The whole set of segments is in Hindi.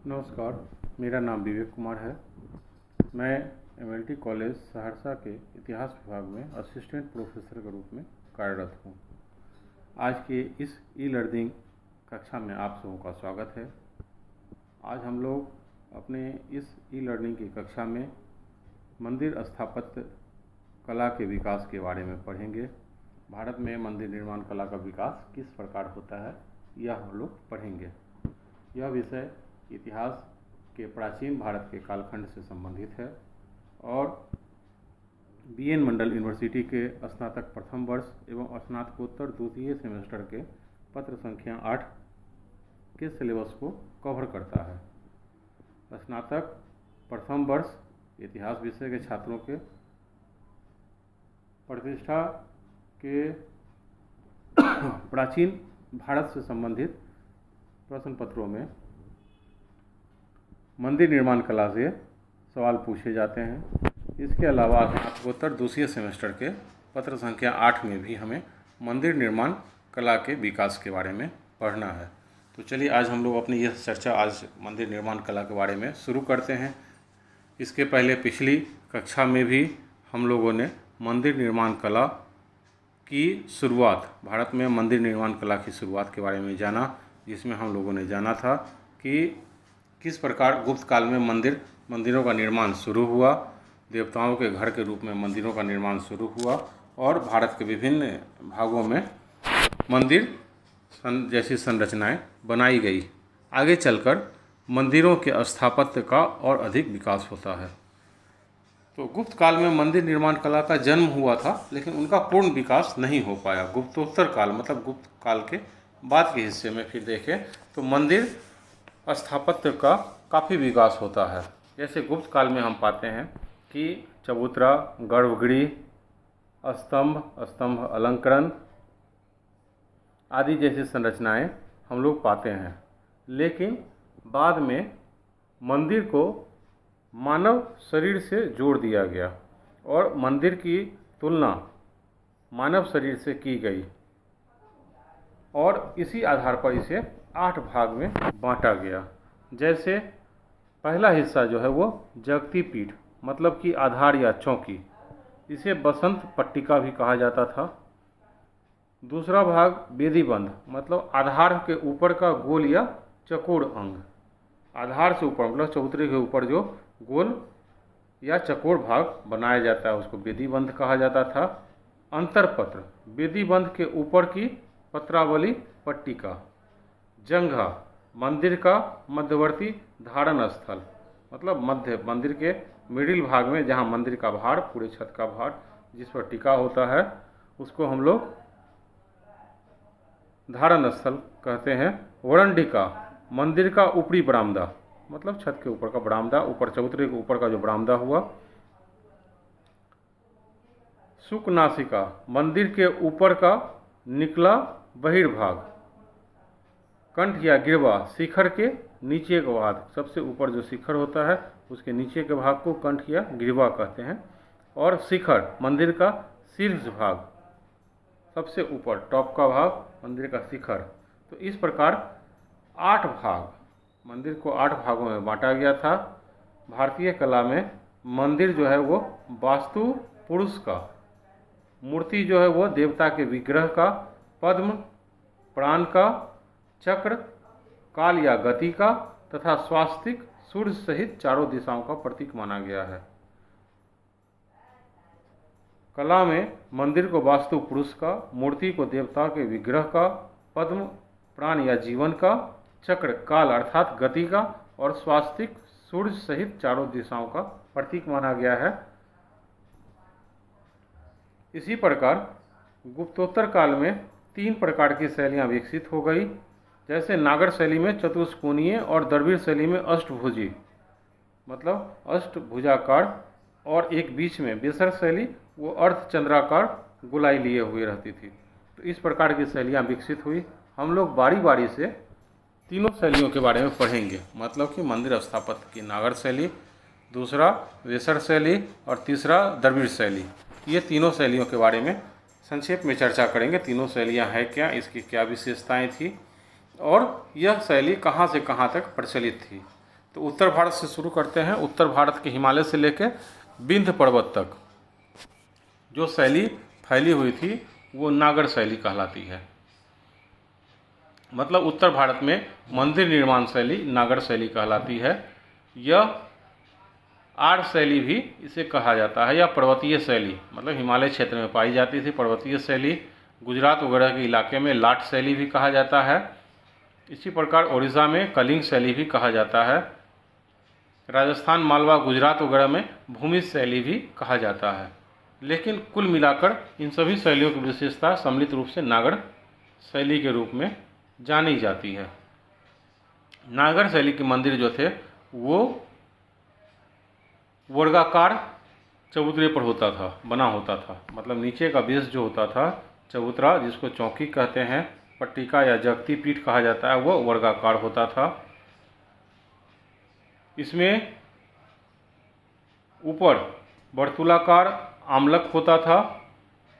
नमस्कार, मेरा नाम विवेक कुमार है। मैं एमएलटी कॉलेज सहरसा के इतिहास विभाग में असिस्टेंट प्रोफेसर के रूप में कार्यरत हूँ। आज के इस ई लर्निंग कक्षा में आप सबों का स्वागत है। आज हम लोग अपने इस ई लर्निंग की कक्षा में मंदिर स्थापत्य कला के विकास के बारे में पढ़ेंगे। भारत में मंदिर निर्माण कला का विकास किस प्रकार होता है, यह हम लोग पढ़ेंगे। यह विषय इतिहास के प्राचीन भारत के कालखंड से संबंधित है और बीएन मंडल यूनिवर्सिटी के स्नातक प्रथम वर्ष एवं स्नातकोत्तर द्वितीय सेमेस्टर के पत्र संख्या 8 के सिलेबस को कवर करता है। स्नातक प्रथम वर्ष इतिहास विषय के छात्रों के प्रतिष्ठा के प्राचीन भारत से संबंधित प्रश्न पत्रों में मंदिर निर्माण कला से सवाल पूछे जाते हैं। इसके अलावा स्नातकोत्तर दूसरे सेमेस्टर के पत्र संख्या 8 में भी हमें मंदिर निर्माण कला के विकास के बारे में पढ़ना है। तो चलिए आज हम लोग अपनी यह चर्चा आज मंदिर निर्माण कला के बारे में शुरू करते हैं। इसके पहले पिछली कक्षा में भी हम लोगों ने मंदिर निर्माण कला की शुरुआत, भारत में मंदिर निर्माण कला की शुरुआत के बारे में जाना, जिसमें हम लोगों ने जाना था कि किस प्रकार गुप्त काल में मंदिरों का निर्माण शुरू हुआ, देवताओं के घर के रूप में मंदिरों का निर्माण शुरू हुआ और भारत के विभिन्न भागों में मंदिर जैसी संरचनाएं बनाई गई। आगे चलकर मंदिरों के स्थापत्य का और अधिक विकास होता है। तो गुप्त काल में मंदिर निर्माण कला का जन्म हुआ था, लेकिन उनका पूर्ण विकास नहीं हो पाया। गुप्तोत्तर काल मतलब गुप्त काल के बाद के हिस्से में फिर देखें तो मंदिर स्थापत्य का काफ़ी विकास होता है। जैसे गुप्त काल में हम पाते हैं कि चबूतरा, गर्भगृह, स्तंभ अलंकरण आदि जैसी संरचनाएं हम लोग पाते हैं। लेकिन बाद में मंदिर को मानव शरीर से जोड़ दिया गया और मंदिर की तुलना मानव शरीर से की गई और इसी आधार पर इसे 8 भाग में बांटा गया। जैसे पहला हिस्सा जो है वो जगती पीठ मतलब कि आधार या चौकी, इसे बसंत पट्टिका भी कहा जाता था। दूसरा भाग वेदीबंध मतलब आधार के ऊपर का गोल या चकोर अंग, आधार से ऊपर मतलब चबूतरे के ऊपर जो गोल या चकोर भाग बनाया जाता है उसको वेदीबंध कहा जाता था। अंतरपत्र वेदीबंध के ऊपर की पत्रावली पट्टिका। जंघा मंदिर का मध्यवर्ती धारण स्थल मतलब मध्य मंदिर के मिडिल भाग में जहाँ मंदिर का भार, पूरे छत का भार जिस पर टिका होता है उसको हम लोग धारण स्थल कहते हैं। वरंडिका मंदिर का ऊपरी बरामदा मतलब छत के ऊपर का बरामदा, ऊपर चबूतरे के ऊपर का जो बरामदा हुआ। शुकनासिका मंदिर के ऊपर का निकला बहिर्भाग। कंठ या गिरवा शिखर के नीचे का भाग, सबसे ऊपर जो शिखर होता है उसके नीचे के भाग को कंठ या गिरवा कहते हैं। और शिखर मंदिर का शीर्ष भाग, सबसे ऊपर टॉप का भाग मंदिर का शिखर। तो इस प्रकार 8 भाग, मंदिर को 8 भागों में बांटा गया था। भारतीय कला में मंदिर जो है वो वास्तु पुरुष का, मूर्ति जो है वो देवता के विग्रह का, पद्म प्राण का, चक्र काल या गति का तथा स्वास्तिक सूर्य सहित चारों दिशाओं का प्रतीक माना गया है। कला में मंदिर को वास्तु पुरुष का, मूर्ति को देवता के विग्रह का, पद्म प्राण या जीवन का, चक्र काल अर्थात गति का और स्वास्तिक सूर्य सहित चारों दिशाओं का प्रतीक माना गया है। इसी प्रकार गुप्तोत्तर काल में 3 प्रकार की शैलियाँ विकसित हो गई। जैसे नागर शैली में चतुष्कोणीय और द्रविड़ शैली में अष्टभुजी मतलब अष्टभुजाकार, और एक बीच में बेसर शैली वो अर्धचंद्राकार गोलाई लिए हुए रहती थी। तो इस प्रकार की शैलियाँ विकसित हुई। हम लोग बारी बारी से तीनों शैलियों के बारे में पढ़ेंगे, मतलब कि मंदिर स्थापत्य की नागर शैली, दूसरा वेसर शैली और तीसरा द्रविड़ शैली। ये तीनों शैलियों के बारे में संक्षेप में चर्चा करेंगे। तीनों शैलियाँ हैं क्या, इसकी क्या विशेषताएं थी और यह शैली कहाँ से कहाँ तक प्रचलित थी। तो उत्तर भारत से शुरू करते हैं। उत्तर भारत के हिमालय से लेकर विंध्य पर्वत तक जो शैली फैली हुई थी वो नागर शैली कहलाती है। मतलब उत्तर भारत में मंदिर निर्माण शैली नागर शैली कहलाती है। यह आर्य शैली भी इसे कहा जाता है, या पर्वतीय शैली, मतलब हिमालय क्षेत्र में पाई जाती थी पर्वतीय शैली। गुजरात वगैरह के इलाके में लाट शैली भी कहा जाता है। इसी प्रकार उड़ीसा में कलिंग शैली भी कहा जाता है। राजस्थान, मालवा, गुजरात वगैरह में भूमिज शैली भी कहा जाता है। लेकिन कुल मिलाकर इन सभी शैलियों की विशेषता सम्मिलित रूप से नागर शैली के रूप में जानी जाती है। नागर शैली के मंदिर जो थे वो वर्गाकार चबूतरे पर बना होता था। मतलब नीचे का बेस जो होता था चबूतरा, जिसको चौकी कहते हैं, पट्टिका या जगती पीठ कहा जाता है, वो वर्गाकार होता था। इसमें ऊपर वर्तुलाकार आमलक होता था।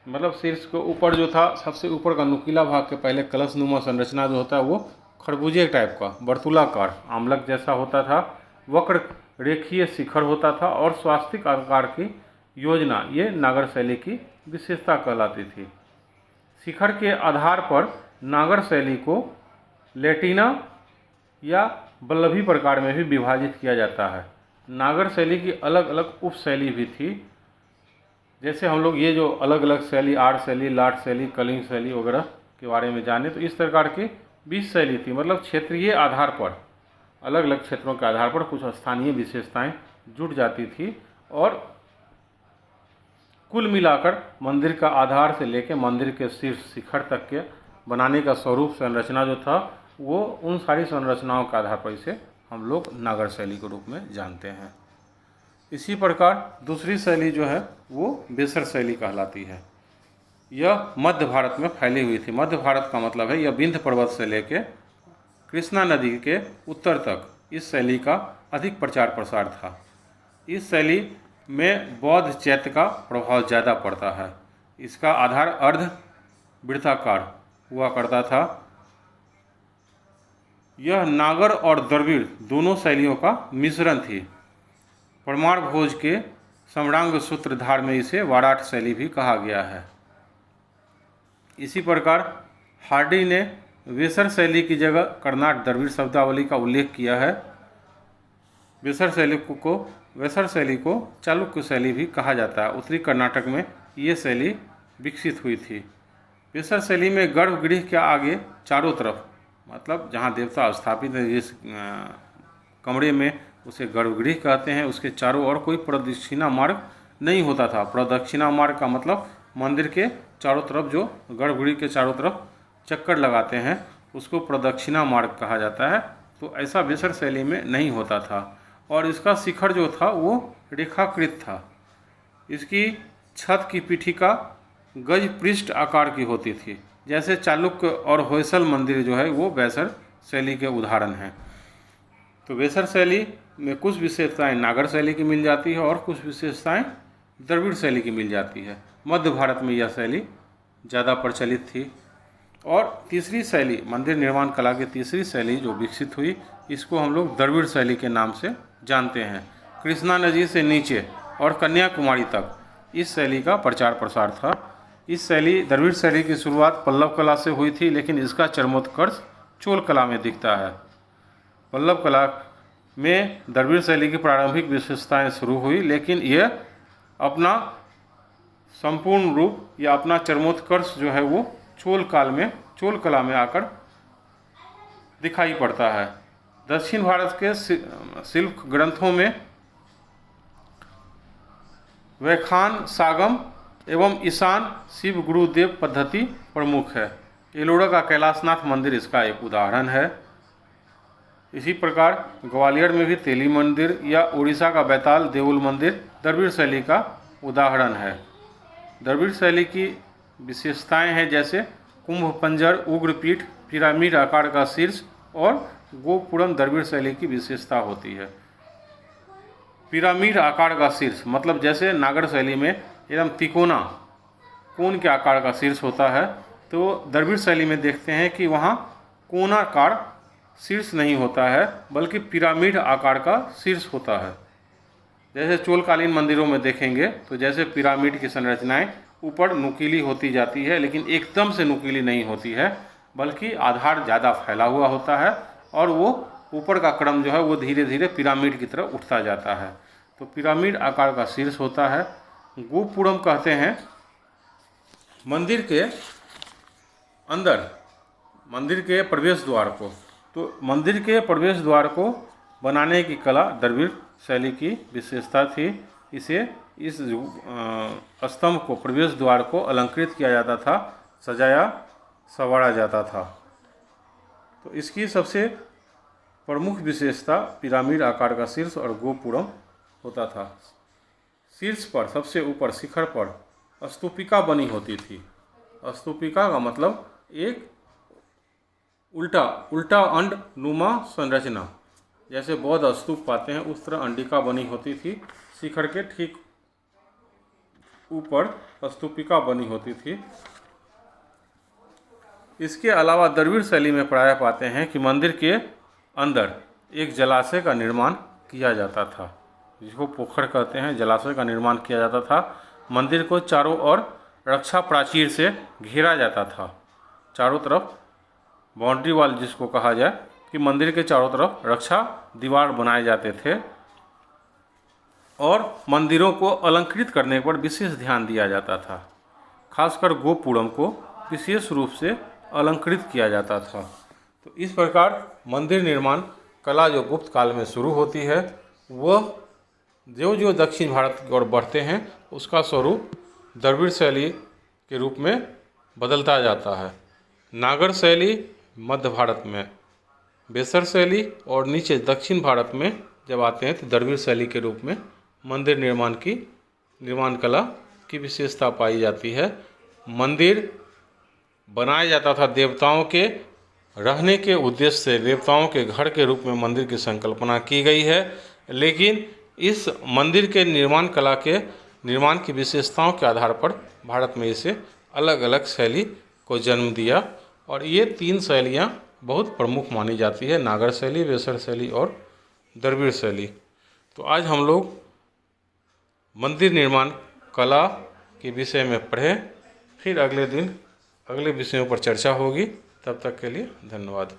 मतलब शीर्ष के ऊपर जो था, सबसे ऊपर का नुकीला भाग के पहले कलशनुमा संरचना जो होता है वो खरबूजे टाइप का वर्तुलाकार आमलक जैसा होता था। वक्र रेखीय शिखर होता था और स्वास्तिक आकार की योजना, ये नागर शैली की विशेषता कहलाती थी। शिखर के आधार पर नागर शैली को लेटिना या वल्लभी प्रकार में भी विभाजित किया जाता है। नागर शैली की अलग अलग उप शैली भी थी। जैसे हम लोग ये जो अलग अलग शैली, आर्य शैली, लाट शैली, कलिंग शैली वगैरह के बारे में जाने, तो इस प्रकार की 20 शैली थी। मतलब क्षेत्रीय आधार पर, अलग अलग क्षेत्रों के आधार पर कुछ स्थानीय विशेषताएं जुट जाती थी और कुल मिलाकर मंदिर का आधार से लेकर मंदिर के शीर्ष शिखर तक के बनाने का स्वरूप, संरचना जो था वो उन सारी संरचनाओं के आधार पर इसे हम लोग नागर शैली के रूप में जानते हैं। इसी प्रकार दूसरी शैली जो है वो बेसर शैली कहलाती है। यह मध्य भारत में फैली हुई थी। मध्य भारत का मतलब है यह विंध्य पर्वत से लेकर कृष्णा नदी के उत्तर तक इस शैली का अधिक प्रचार प्रसार था। इस शैली में बौद्ध चैत्य का प्रभाव ज़्यादा पड़ता है। इसका आधार अर्ध वृत्ताकार हुआ करता था। यह नागर और द्रविड़ दोनों शैलियों का मिश्रण थी। परमार भोज के सम्रांग सूत्रधार में इसे वाराट शैली भी कहा गया है। इसी प्रकार हार्डी ने वेसर शैली की जगह कर्नाट द्रविड़ शब्दावली का उल्लेख किया है। वेसर शैली को चालुक्य शैली भी कहा जाता है। उत्तरी कर्नाटक में ये शैली विकसित हुई थी। वेसर शैली में गर्भगृह के आगे चारों तरफ, मतलब जहाँ देवता स्थापित है जिस कमरे में, उसे गर्भगृह कहते हैं, उसके चारों ओर कोई प्रदक्षिणा मार्ग नहीं होता था। प्रदक्षिणा मार्ग का मतलब मंदिर के चारों तरफ जो गर्भगृह के चारों तरफ चक्कर लगाते हैं उसको प्रदक्षिणा मार्ग कहा जाता है। तो ऐसा वेसर शैली में नहीं होता था और इसका शिखर जो था वो रेखाकृत था। इसकी छत की पीठिका गज पृष्ठ आकार की होती थी। जैसे चालुक्य और होयसल मंदिर जो है वो वेसर शैली के उदाहरण हैं। तो वेसर शैली में कुछ विशेषताएं नागर शैली की मिल जाती है और कुछ विशेषताएं द्रविड़ शैली की मिल जाती है। मध्य भारत में यह शैली ज़्यादा प्रचलित थी। और तीसरी शैली, मंदिर निर्माण कला की तीसरी शैली जो विकसित हुई, इसको हम लोग द्रविड़ शैली के नाम से जानते हैं। कृष्णा नदी से नीचे और कन्याकुमारी तक इस शैली का प्रचार प्रसार था। इस शैली, द्रविड़ शैली की शुरुआत पल्लव कला से हुई थी, लेकिन इसका चरमोत्कर्ष चोल कला में दिखता है। पल्लव कला में द्रविड़ शैली की प्रारंभिक विशेषताएं शुरू हुई, लेकिन यह अपना संपूर्ण रूप या अपना चरमोत्कर्ष जो है वो चोल कला में आकर दिखाई पड़ता है। दक्षिण भारत के शिल्प ग्रंथों में वैखान, सागम एवं ईशान शिव गुरुदेव पद्धति प्रमुख है। एलोरा का कैलाशनाथ मंदिर इसका एक उदाहरण है। इसी प्रकार ग्वालियर में भी तेली मंदिर या उड़ीसा का बैताल देउल मंदिर द्रविड़ शैली का उदाहरण है। द्रविड़ शैली की विशेषताएं हैं जैसे कुंभ पंजर, उग्रपीठ, पिरामिड आकार का शीर्ष और गोपुरम द्रविड़ शैली की विशेषता होती है। पिरामिड आकार का शीर्ष मतलब जैसे नागर शैली में एकदम तिकोना कोन के आकार का शीर्ष होता है, तो द्रविड़ शैली में देखते हैं कि वहाँ कोनाकार शीर्ष नहीं होता है बल्कि पिरामिड आकार का शीर्ष होता है। जैसे चोलकालीन मंदिरों में देखेंगे तो जैसे पिरामिड की संरचनाएं ऊपर नुकीली होती जाती है, लेकिन एकदम से नुकीली नहीं होती है, बल्कि आधार ज़्यादा फैला हुआ होता है और वो ऊपर का क्रम जो है वो धीरे धीरे पिरामिड की तरफ उठता जाता है। तो पिरामिड आकार का शीर्ष होता है। गोपुरम कहते हैं मंदिर के अंदर, मंदिर के प्रवेश द्वार को। तो मंदिर के प्रवेश द्वार को बनाने की कला द्रविड़ शैली की विशेषता थी। इस स्तंभ को, प्रवेश द्वार को अलंकृत किया जाता था, सजाया संवारा जाता था। तो इसकी सबसे प्रमुख विशेषता पिरामिड आकार का शीर्ष और गोपुरम होता था। शीर्ष पर, सबसे ऊपर शिखर पर स्तूपिका बनी होती थी। स्तूपिका का मतलब एक उल्टा अंड नुमा संरचना, जैसे बौद्ध स्तूप पाते हैं उस तरह अंडिका बनी होती थी। शिखर के ठीक ऊपर स्तूपिका बनी होती थी। इसके अलावा द्रविड़ शैली में प्रायः पाते हैं कि मंदिर के अंदर एक जलाशय का निर्माण किया जाता था, जिसको पोखर कहते हैं। जलाशय का निर्माण किया जाता था। मंदिर को चारों ओर रक्षा प्राचीर से घेरा जाता था। चारों तरफ बाउंड्री वॉल जिसको कहा जाए, कि मंदिर के चारों तरफ रक्षा दीवार बनाए जाते थे और मंदिरों को अलंकृत करने पर विशेष ध्यान दिया जाता था। खासकर गोपुरम को विशेष रूप से अलंकृत किया जाता था। तो इस प्रकार मंदिर निर्माण कला जो गुप्त काल में शुरू होती है, वह जो जो दक्षिण भारत की ओर बढ़ते हैं उसका स्वरूप द्रविड़ शैली के रूप में बदलता जाता है। नागर शैली मध्य भारत में, बेसर शैली, और नीचे दक्षिण भारत में जब आते हैं तो द्रविड़ शैली के रूप में मंदिर निर्माण कला की विशेषता पाई जाती है। मंदिर बनाया जाता था देवताओं के रहने के उद्देश्य से। देवताओं के घर के रूप में मंदिर की संकल्पना की गई है, लेकिन इस मंदिर के निर्माण कला के निर्माण की विशेषताओं के आधार पर भारत में इसे अलग अलग शैली को जन्म दिया और ये 3 शैलियाँ बहुत प्रमुख मानी जाती है, नागर शैली, बेसर शैली और द्रविड़ शैली। तो आज हम लोग मंदिर निर्माण कला के विषय में पढ़े। फिर अगले दिन अगले विषयों पर चर्चा होगी। तब तक के लिए धन्यवाद।